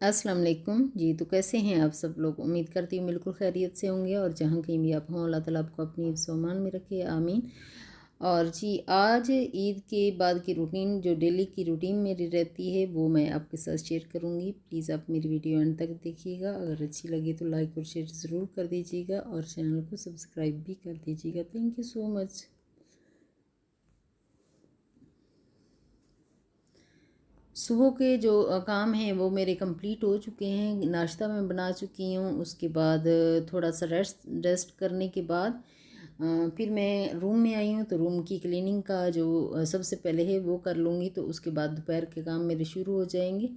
अस्सलाम वालेकुम जी। तो कैसे हैं आप सब लोग? उम्मीद करती हूँ बिल्कुल खैरियत से होंगे और जहाँ कहीं भी आप हों अल्लाह ताला आपको अपनी हिफ्ज़-ओ-अमान में रखे, आमीन। और जी आज ईद के बाद की रूटीन जो डेली की रूटीन मेरी रहती है वो मैं आपके साथ शेयर करूँगी। प्लीज़ आप मेरी वीडियो एंड तक देखिएगा। अगर अच्छी लगी तो लाइक और शेयर ज़रूर कर दीजिएगा और चैनल को सब्सक्राइब भी कर दीजिएगा। Thank you so much. सुबह के जो काम हैं वो मेरे कंप्लीट हो चुके हैं। नाश्ता मैं बना चुकी हूँ। उसके बाद थोड़ा सा रेस्ट करने के बाद फिर मैं रूम में आई हूँ, तो रूम की क्लीनिंग का जो सबसे पहले है वो कर लूँगी। तो उसके बाद दोपहर के काम मेरे शुरू हो जाएंगे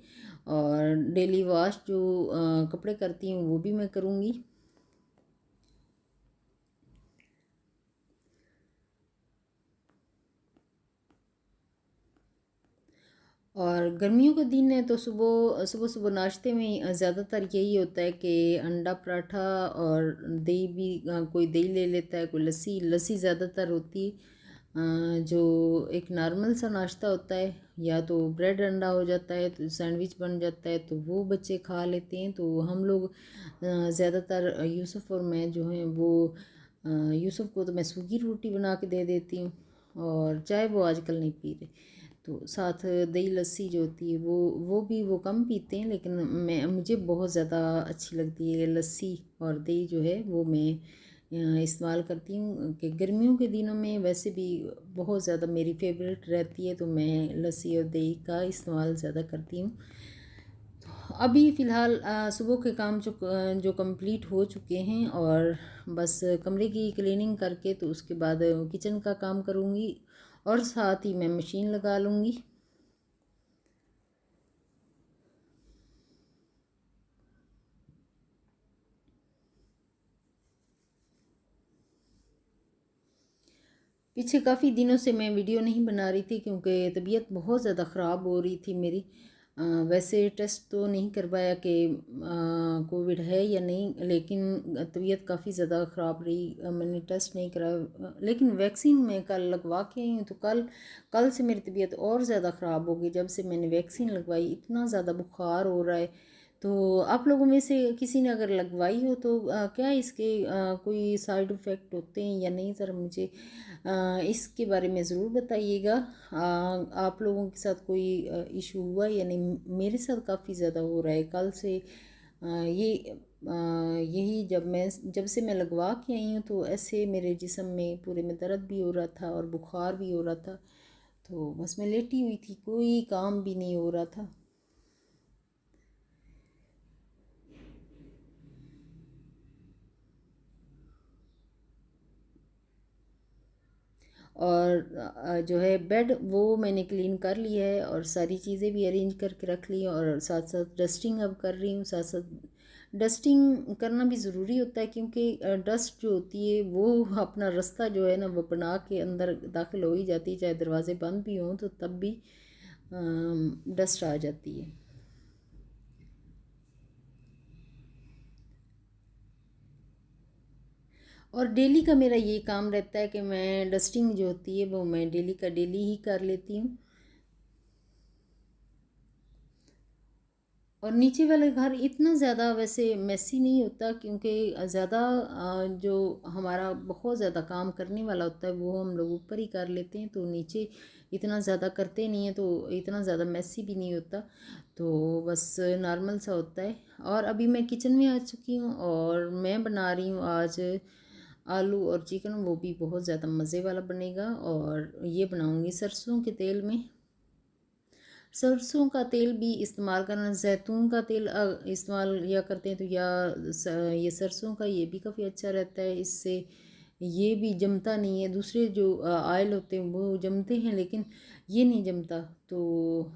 और डेली वॉश जो कपड़े करती हूँ वो भी मैं करूँगी। और गर्मियों का दिन है तो सुबह सुबह सुबह नाश्ते में ज़्यादातर यही होता है कि अंडा पराठा और दही भी, कोई दही ले लेता है, कोई लस्सी लस्सी ज़्यादातर होती है। जो एक नॉर्मल सा नाश्ता होता है, या तो ब्रेड अंडा हो जाता है तो सैंडविच बन जाता है, तो वो बच्चे खा लेते हैं। तो हम लोग ज़्यादातर यूसुफ और मैं जो हैं वो यूसुफ को तो मैं सूखी रोटी बना के दे देती हूँ, और चाय वो आजकल नहीं पी रहे। तो साथ दही लस्सी जो होती है वो भी वो कम पीते हैं, लेकिन मैं मुझे बहुत ज़्यादा अच्छी लगती है लस्सी। और दही जो है वो मैं इस्तेमाल करती हूँ कि गर्मियों के दिनों में वैसे भी बहुत ज़्यादा मेरी फेवरेट रहती है, तो मैं लस्सी और दही का इस्तेमाल ज़्यादा करती हूँ। अभी फ़िलहाल सुबह के काम जो कंप्लीट हो चुके हैं, और बस कमरे की क्लीनिंग करके तो उसके बाद किचन का काम करूँगी और साथ ही मैं मशीन लगा लूँगी। पीछे काफ़ी दिनों से मैं वीडियो नहीं बना रही थी क्योंकि तबीयत बहुत ज़्यादा ख़राब हो रही थी मेरी। वैसे टेस्ट तो नहीं करवाया कि कोविड है या नहीं, लेकिन तबीयत काफ़ी ज़्यादा ख़राब रही। मैंने टेस्ट नहीं कराया, लेकिन वैक्सीन मैं कल लगवा के आई हूँ। तो कल कल से मेरी तबीयत और ज़्यादा ख़राब हो गई। जब से मैंने वैक्सीन लगवाई इतना ज़्यादा बुखार हो रहा है। तो आप लोगों में से किसी ने अगर लगवाई हो तो क्या इसके कोई साइड इफ़ेक्ट होते हैं या नहीं, ज़रा मुझे इसके बारे में ज़रूर बताइएगा। आप लोगों के साथ कोई इशू हुआ या नहीं? मेरे साथ काफ़ी ज़्यादा हो रहा है कल से। यही जब से मैं लगवा के आई हूँ तो ऐसे मेरे जिस्म में पूरे में दर्द भी हो रहा था और बुखार भी हो रहा था। तो बस मैं लेटी हुई थी, कोई काम भी नहीं हो रहा था। और जो है बेड वो मैंने क्लीन कर लिया है और सारी चीज़ें भी अरेंज करके रख ली हैं, और साथ साथ डस्टिंग अब कर रही हूँ। साथ साथ डस्टिंग करना भी ज़रूरी होता है क्योंकि डस्ट जो होती है वो अपना रास्ता जो है ना वो बना के अंदर दाखिल हो ही जाती है, चाहे दरवाजे बंद भी हों तो तब भी डस्ट आ जाती है। और डेली का मेरा ये काम रहता है कि मैं डस्टिंग जो होती है वो मैं डेली का डेली ही कर लेती हूँ। और नीचे वाला घर इतना ज़्यादा वैसे मेसी नहीं होता क्योंकि ज़्यादा जो हमारा बहुत ज़्यादा काम करने वाला होता है वो हम लोग ऊपर ही कर लेते हैं, तो नीचे इतना ज़्यादा करते नहीं हैं, तो इतना ज़्यादा मेसी भी नहीं होता। तो बस नॉर्मल सा होता है। और अभी मैं किचन में आ चुकी हूँ और मैं बना रही हूँ आज आलू और चिकन। वो भी बहुत ज़्यादा मज़े वाला बनेगा, और ये बनाऊँगी सरसों के तेल में। सरसों का तेल भी इस्तेमाल करना, जैतून का तेल इस्तेमाल या करते हैं तो ये सरसों का ये भी काफ़ी अच्छा रहता है। इससे ये भी जमता नहीं है। दूसरे जो ऑयल होते हैं वो जमते हैं, लेकिन ये नहीं जमता। तो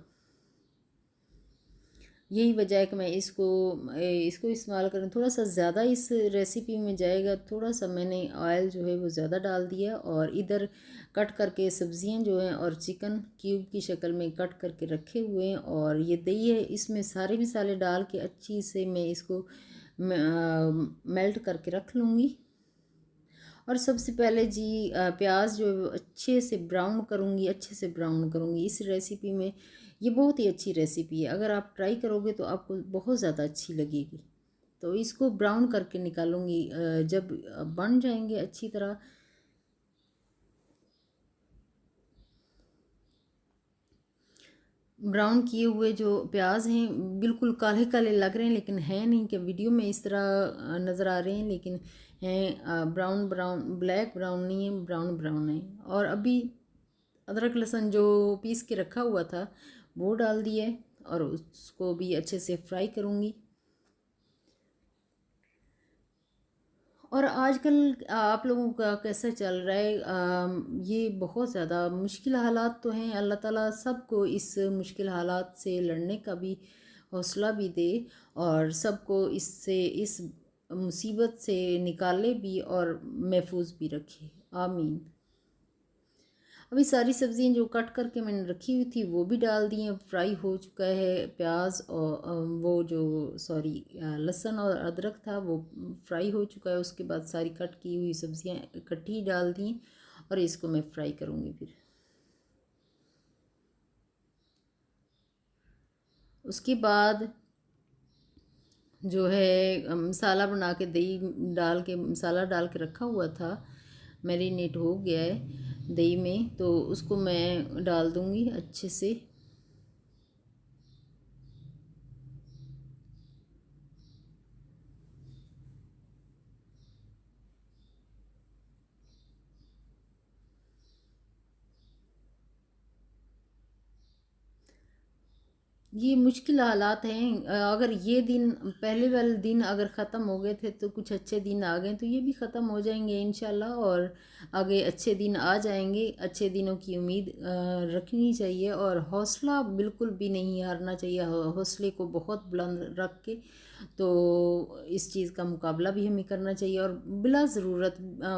यही वजह है कि मैं इसको इस्तेमाल करूँ। थोड़ा सा ज़्यादा इस रेसिपी में जाएगा, थोड़ा सा मैंने ऑयल जो है वो ज़्यादा डाल दिया। और इधर कट करके सब्जियां जो हैं और चिकन क्यूब की शक्ल में कट करके रखे हुए हैं, और ये दही है इसमें सारे मसाले डाल के अच्छी से मैं इसको मेल्ट करके रख लूँगी। और सबसे पहले जी प्याज जो है वो अच्छे से ब्राउन करूँगी, अच्छे से ब्राउन करूँगी इस रेसिपी में। ये बहुत ही अच्छी रेसिपी है, अगर आप ट्राई करोगे तो आपको बहुत ज़्यादा अच्छी लगेगी। तो इसको ब्राउन करके निकालूंगी। जब बन जाएंगे अच्छी तरह, ब्राउन किए हुए जो प्याज हैं बिल्कुल काले काले लग रहे हैं, लेकिन हैं नहीं, कि वीडियो में इस तरह नज़र आ रहे हैं, लेकिन हैं ब्राउन ब्राउन, ब्लैक ब्राउन नहीं है, ब्राउन ब्राउन है। और अभी अदरक लहसुन जो पीस के रखा हुआ था वो डाल दिया है और उसको भी अच्छे से फ्राई करूँगी। और आजकल आप लोगों का कैसा चल रहा है? ये बहुत ज़्यादा मुश्किल हालात तो हैं। अल्लाह ताला सबको इस मुश्किल हालात से लड़ने का भी हौसला भी दे और सबको इससे, इस मुसीबत से निकाले भी और महफूज भी रखे। आमीन। अभी सारी सब्ज़ियाँ जो कट करके मैंने रखी हुई थी वो भी डाल दी हैं, फ्राई हो चुका है प्याज और वो जो सॉरी लहसुन और अदरक था वो फ्राई हो चुका है। उसके बाद सारी कट की हुई सब्ज़ियाँ इकट्ठी डाल दी और इसको मैं फ्राई करूँगी। फिर उसके बाद जो है मसाला बना के, दही डाल के, मसाला डाल के रखा हुआ था, मैरिनेट हो गया है दही में, तो उसको मैं डाल दूँगी अच्छे से। ये मुश्किल हालात हैं। अगर ये दिन, पहले वाले दिन अगर ख़त्म हो गए थे तो कुछ अच्छे दिन आ गए, तो ये भी ख़त्म हो जाएंगे इंशाल्लाह और आगे अच्छे दिन आ जाएंगे। अच्छे दिनों की उम्मीद रखनी चाहिए और हौसला बिल्कुल भी नहीं हारना चाहिए। हौसले को बहुत बुलंद रख के तो इस चीज़ का मुकाबला भी हमें करना चाहिए और बिला ज़रूरत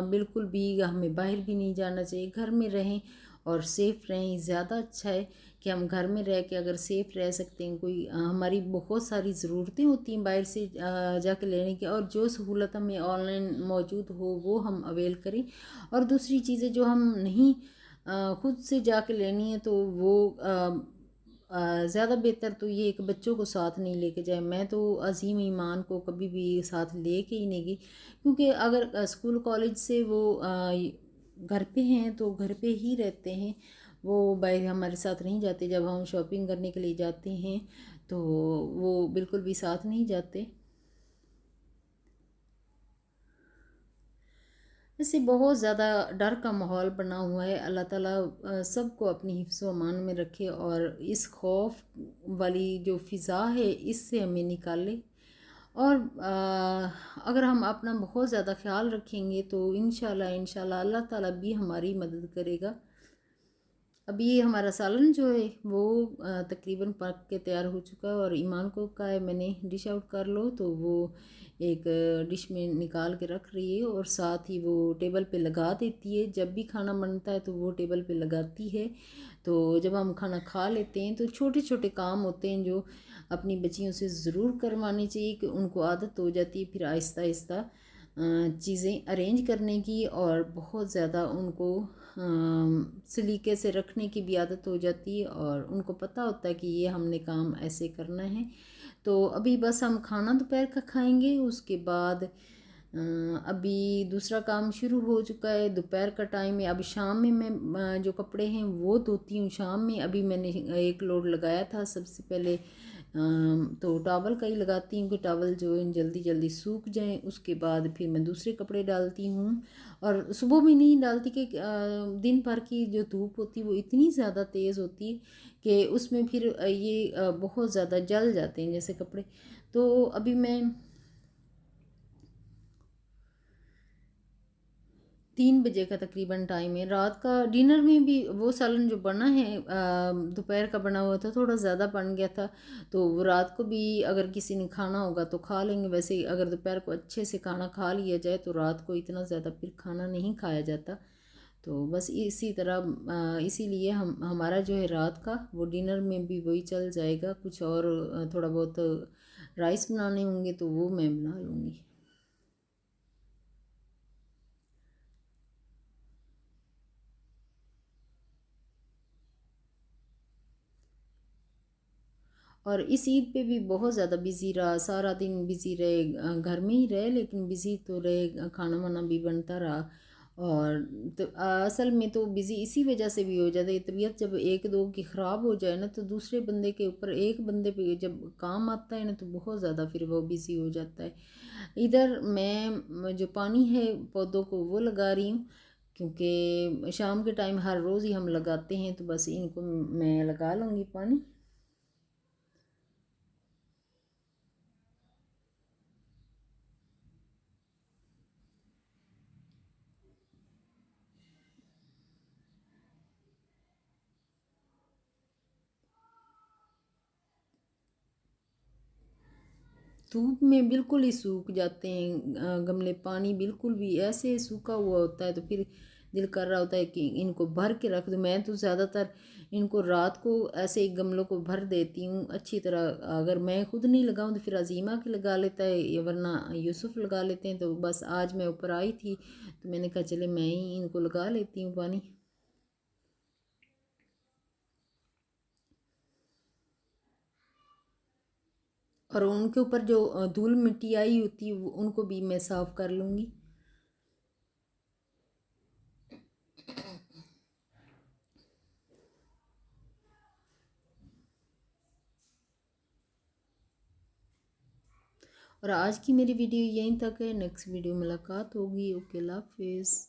बिल्कुल भी हमें बाहर भी नहीं जाना चाहिए। घर में रहें और सेफ़ रहें, ज़्यादा अच्छा है कि हम घर में रह के अगर सेफ़ रह सकते हैं। कोई हमारी बहुत सारी ज़रूरतें होती हैं बाहर से जाके लेने की, और जो सहूलत हमें ऑनलाइन मौजूद हो वो हम अवेल करें। और दूसरी चीज़ें जो हम नहीं खुद से जाके लेनी है तो वो ज़्यादा बेहतर तो ये कि बच्चों को साथ नहीं लेके जाए। मैं तो अजीम ईमान को कभी भी साथ लेके ही नहीं गई, क्योंकि अगर स्कूल कॉलेज से वो घर पे हैं तो घर पे ही रहते हैं, वो बाहर हमारे साथ नहीं जाते। जब हम शॉपिंग करने के लिए जाते हैं तो वो बिल्कुल भी साथ नहीं जाते। इससे बहुत ज़्यादा डर का माहौल बना हुआ है। अल्लाह ताला सबको अपनी हिफ्ज़ व अमान में रखे और इस खौफ वाली जो फ़िज़ा है इससे हमें निकाले। और अगर हम अपना बहुत ज़्यादा ख्याल रखेंगे तो इंशाल्लाह इंशाल्लाह अल्लाह ताला भी हमारी मदद करेगा। अभी ये हमारा सालन जो है वो तकरीबन पक के तैयार हो चुका है और ईमान को कहा है मैंने डिश आउट कर लो, तो वो एक डिश में निकाल के रख रही है और साथ ही वो टेबल पे लगा देती है। जब भी खाना बनता है तो वो टेबल पे लगाती है। तो जब हम खाना खा लेते हैं तो छोटे छोटे काम होते हैं जो अपनी बच्चियों से ज़रूर करवाने चाहिए, कि उनको आदत हो जाती है फिर आहिस्ता आहिस्ता चीज़ें अरेंज करने की, और बहुत ज़्यादा उनको सलीके से रखने की भी आदत हो जाती है और उनको पता होता है कि ये हमने काम ऐसे करना है। तो अभी बस हम खाना दोपहर का खाएंगे, उसके बाद अभी दूसरा काम शुरू हो चुका है। दोपहर का टाइम है, अब शाम में मैं जो कपड़े हैं वो धोती हूँ शाम में। अभी मैंने एक लोड लगाया था सबसे पहले, तो टॉवल का ही लगाती हूँ कि टॉवल जो है जल्दी जल्दी सूख जाएं। उसके बाद फिर मैं दूसरे कपड़े डालती हूँ और सुबह में नहीं डालती कि दिन भर की जो धूप होती है वो इतनी ज़्यादा तेज़ होती है कि उसमें फिर ये बहुत ज़्यादा जल जाते हैं जैसे कपड़े। तो अभी मैं 3 बजे का तकरीबन टाइम है। रात का डिनर में भी वो सालन जो बना है दोपहर का बना हुआ था, थोड़ा ज़्यादा बन गया था, तो वो रात को भी अगर किसी ने खाना होगा तो खा लेंगे। वैसे अगर दोपहर को अच्छे से खाना खा लिया जाए तो रात को इतना ज़्यादा फिर खाना नहीं खाया जाता। तो बस इसी तरह इसीलिए हम हमारा जो है रात का वो डिनर में भी वही चल जाएगा। कुछ और थोड़ा बहुत राइस बनाने होंगे तो वो मैं बना लूँगी। और इस ईद पे भी बहुत ज़्यादा बिज़ी रहा, सारा दिन बिज़ी रहे, घर में ही रहे लेकिन बिज़ी तो रहे, खाना वाना भी बनता रहा। और तो असल में तो बिज़ी इसी वजह से भी हो जाता है, तबीयत जब एक दो की ख़राब हो जाए ना तो दूसरे बंदे के ऊपर, एक बंदे पे जब काम आता है ना तो बहुत ज़्यादा फिर वो बिज़ी हो जाता है। इधर मैं जो पानी है पौधों को वो लगा रही हूँ, क्योंकि शाम के टाइम हर रोज़ ही हम लगाते हैं, तो बस इनको मैं लगा लूँगी पानी। धूप में बिल्कुल ही सूख जाते हैं गमले, पानी बिल्कुल भी ऐसे सूखा हुआ होता है तो फिर दिल कर रहा होता है कि इनको भर के रख दूं। मैं तो ज़्यादातर इनको रात को ऐसे ही गमलों को भर देती हूँ अच्छी तरह। अगर मैं खुद नहीं लगाऊँ तो फिर अजीमा के लगा लेता है, या वरना यूसुफ लगा लेते हैं। तो बस आज मैं ऊपर आई थी तो मैंने कहा चले मैं ही इनको लगा लेती हूँ पानी। और उनके ऊपर जो धूल मिट्टी आई होती है उनको भी मैं साफ़ कर लूँगी। और आज की मेरी वीडियो यहीं तक है, नेक्स्ट वीडियो मुलाकात होगी। ओके, अल्लाह हाफिज़।